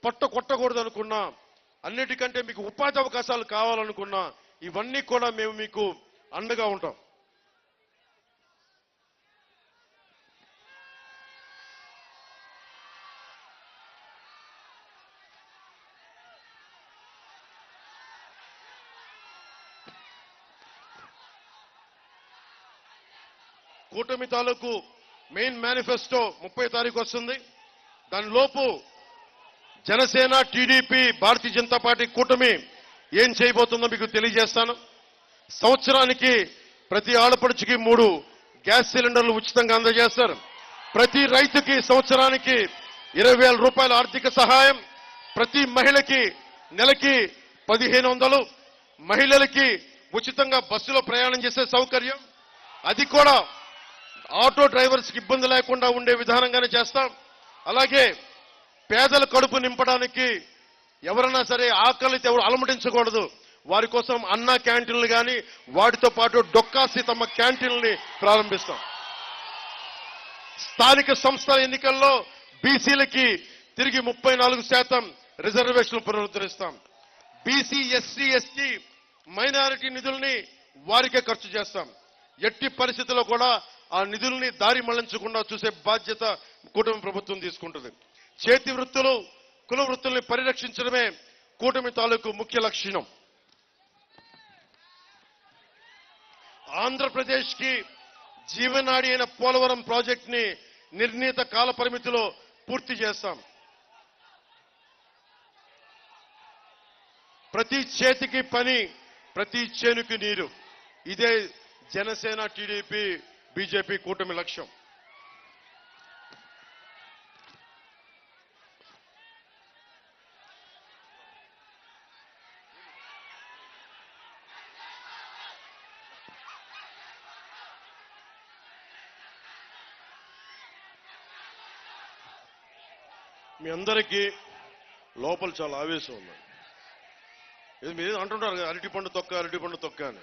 కొట్టకూడదు అనుకున్నా, అన్నిటికంటే మీకు ఉపాధి అవకాశాలు కావాలనుకున్నా, ఇవన్నీ కూడా మేము మీకు అండగా ఉంటాం. కూటమి తాలూకు మెయిన్ మేనిఫెస్టో 30 తారీఖు వస్తుంది. దానిలోపు జనసేన, టీడీపీ, భారతీయ జనతా పార్టీ కూటమి ఏం చేయబోతుందో మీకు తెలియజేస్తాను. సంవత్సరానికి ప్రతి ఆడపడుచుకి 3 గ్యాస్ సిలిండర్లు ఉచితంగా అందజేస్తారు. ప్రతి రైతుకి సంవత్సరానికి 20,000 రూపాయల ఆర్థిక సహాయం. ప్రతి మహిళకి నెలకి 1,500, మహిళలకి ఉచితంగా బస్సులో ప్రయాణం చేసే సౌకర్యం. అది కూడా ఆటో డ్రైవర్స్ కి ఇబ్బంది లేకుండా ఉండే విధానంగానే చేస్తాం. అలాగే పేదల కడుపు నింపడానికి ఎవరైనా సరే ఆకలితో ఎవరు అలమటించకూడదు, వారి కోసం అన్నా క్యాంటీన్లు కానీ, వాటితో పాటు డొక్కా సీతమ్మ క్యాంటీన్లని ప్రారంభిస్తాం. స్థానిక సంస్థల ఎన్నికల్లో బీసీలకి తిరిగి 34% రిజర్వేషన్లు పునరుద్ధరిస్తాం. బీసీ, ఎస్సీ, ఎస్టీ, మైనారిటీ నిధుల్ని వారికే ఖర్చు చేస్తాం. ఎట్టి పరిస్థితుల్లో కూడా ఆ నిధుల్ని దారి మళ్లించకుండా చూసే బాధ్యత కూటమి ప్రభుత్వం తీసుకుంటుంది. చేతి వృత్తులు, కుల వృత్తుల్ని పరిరక్షించడమే కూటమి తాలూకు ముఖ్య లక్ష్యం. ఆంధ్రప్రదేశ్ కి జీవనాడి అయిన పోలవరం ప్రాజెక్ట్ ని నిర్ణీత కాల పరిమితిలో పూర్తి చేస్తాం. ప్రతి చేతికి పని, ప్రతి చేనుకి నీరు. ఇదే జనసేన, టీడీపీ, బీజేపీ కూటమి లక్ష్యం. మీ అందరికీ లోపల చాలా ఆవేశం ఉంది. ఇది మీరు అంటుంటారు కదా, అరటిపండు తొక్క, అరటిపండు తొక్క అని.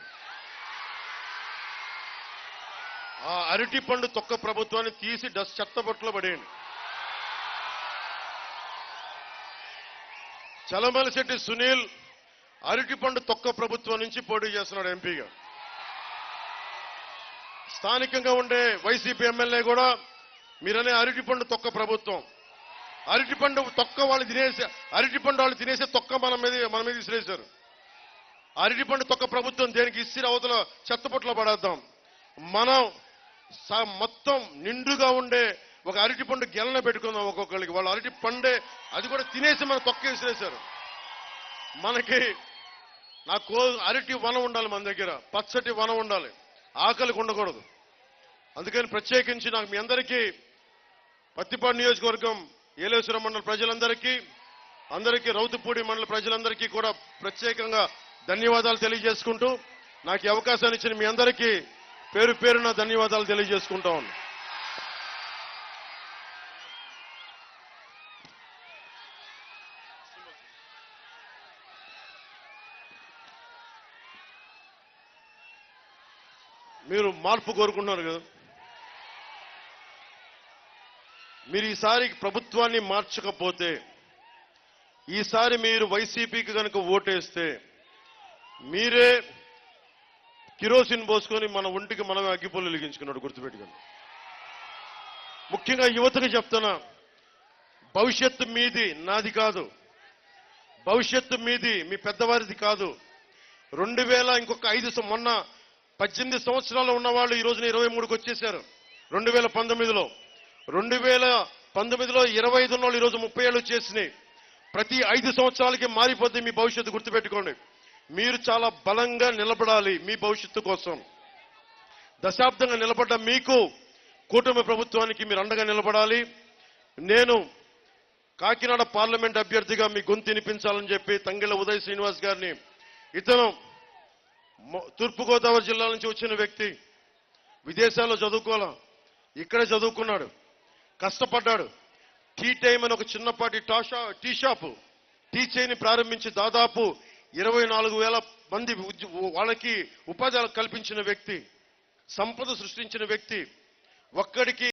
ఆ అరటిపండు తొక్క ప్రభుత్వాన్ని తీసి చెత్తబొట్టులో పడేయండి. చలమలశెట్టి సునీల్ అరటిపండు తొక్క ప్రభుత్వం నుంచి పోటీ చేస్తున్నాడు ఎంపీగా. స్థానికంగా ఉండే వైసీపీ ఎమ్మెల్యే కూడా మీరనే అరటిపండు తొక్క ప్రభుత్వం. అరటిపండు తొక్క వాళ్ళు తినేసే తొక్క మన మీద విసిరేశారు. అరటిపండు తొక్క ప్రభుత్వం దేనికి ఇసిరి అవతల చెత్తపొట్లో పడేద్దాం. మనం మొత్తం నిండుగా ఉండే ఒక అరటిపండు గెలన పెట్టుకుందాం ఒక్కొక్కరికి. వాళ్ళు అరటి పండే అది కూడా తినేసి మన తొక్క విసిరేశారు. మనకి అరటి వనం ఉండాలి, మన దగ్గర పచ్చటి వనం ఉండాలి, ఆకలికి ఉండకూడదు. అందుకని ప్రత్యేకించి నాకు మీ అందరికీ పత్తిపాడు నియోజకవర్గం ఏలేశ్వరం మండల ప్రజలందరికీ రౌతుపూడి మండల ప్రజలందరికీ కూడా ప్రత్యేకంగా ధన్యవాదాలు తెలియజేసుకుంటూ, నాకు ఈ అవకాశాన్ని ఇచ్చిన మీ అందరికీ పేరు పేరున ధన్యవాదాలు తెలియజేసుకుంటా ఉన్నా. మీరు మార్పు కోరుకుంటున్నారు కదా, మీరు ఈసారి ప్రభుత్వాన్ని మార్చకపోతే, ఈసారి మీరు వైసీపీకి కనుక ఓటేస్తే మీరే కిరోసిన్ పోసుకొని మన ఒంటికి మనమే అగ్గిపుల్లు వెలిగించుకున్నాడు, గుర్తుపెట్టుకోండి. ముఖ్యంగా యువతకు చెప్తున్నా, భవిష్యత్తు మీది, నాది కాదు. భవిష్యత్తు మీది, మీ పెద్దవారిది కాదు. 2000 ఇంకొక 5 మొన్న 18 సంవత్సరాలు ఉన్నవాళ్ళు ఈ రోజున 23కి వచ్చేశారు. 2019లో 25 ఉన్నవాళ్ళు ఈరోజు 30 ఏళ్ళు చేసినాయి. ప్రతి 5 సంవత్సరాలకి మారిపోతే మీ భవిష్యత్తు, గుర్తుపెట్టుకోండి. మీరు చాలా బలంగా నిలబడాలి మీ భవిష్యత్తు కోసం. దశాబ్దంగా నిలబడ్డ మీకు కూటమి ప్రభుత్వానికి మీరు అండగా నిలబడాలి. నేను కాకినాడ పార్లమెంట్ అభ్యర్థిగా మీ గొంతు వినిపించాలని చెప్పి తంగెళ్ల ఉదయ్ శ్రీనివాస్ గారిని, ఇతను తూర్పుగోదావరి జిల్లా నుంచి వచ్చిన వ్యక్తి, విదేశాల్లో చదువుకోవాలా, ఇక్కడే చదువుకున్నాడు, కష్టపడ్డాడు. టీ టైం అని ఒక చిన్నపాటి టీ షాపు, టీ చైని ప్రారంభించి దాదాపు 24,000 మంది వాళ్ళకి ఉపాధి కల్పించిన వ్యక్తి, సంపద సృష్టించిన వ్యక్తి. ఒక్కడికి